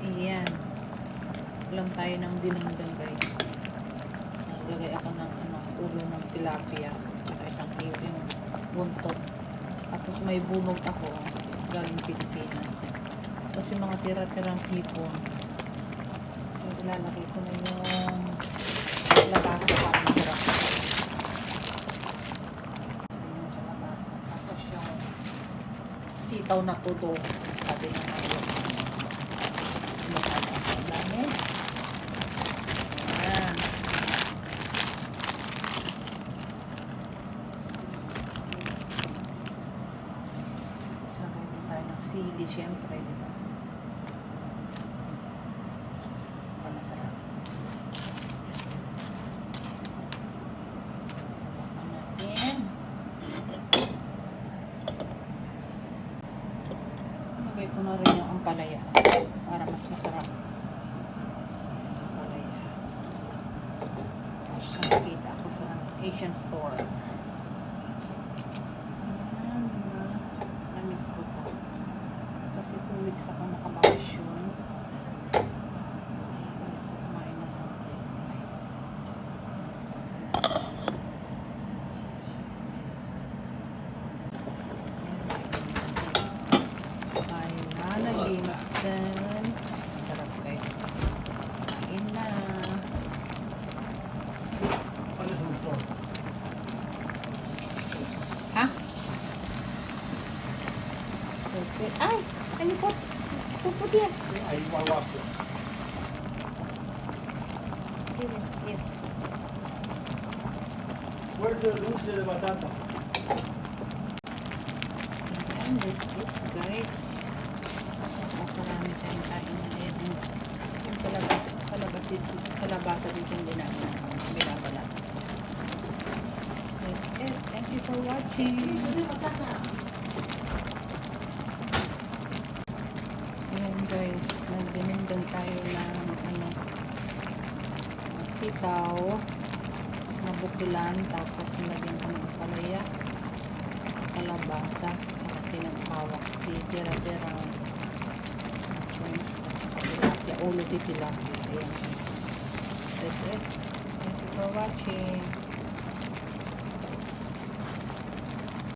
Ayan. Ulam tayo ng dinengdeng guys. Naglagay ako ng ulo ng tilapia. Saka isang kilo yung buntot. Tapos may bunog ako galing Pilipinas. Tapos yung mga tira-tirang hipon. So, ilalagay ko na yung kalabasa para masarap. Tapos yung kalabasa. Tapos yung sitaw na tuto. Sabi na ngayon. Ang dami. Ayan. Sabay din tayo ng sili, syempre, di ba? Para masarap. Takpan natin. Lagay ko na rin yung ampalaya para mas masarap. Ampalaya. Siya nakita ako sa Asian store. Ayan, na-miss ko to. Kasi 2 weeks ako nakabakasyon. Kumain na ako. Kain na, nag-limisan. Sarap guys. Kain na. Ha? Okay. Ay! Ano po? Puput yan. Ahí va abajo. Here is it. Where's the dulce de batata? Ayan, that's it guys. Marami tayong kain ngayon. Yung kalabasa dito yung binabalat. That's it. Thank you for watching. Ayan guys, nagdinindang tayo ng sitaw, nabukulan, tapos nilagyan ko ng palaya, kalabasa, kasi nagkawak, tira-tira, tilapia, ulo di tilapia. Ayan. That's it. Thank you for watching.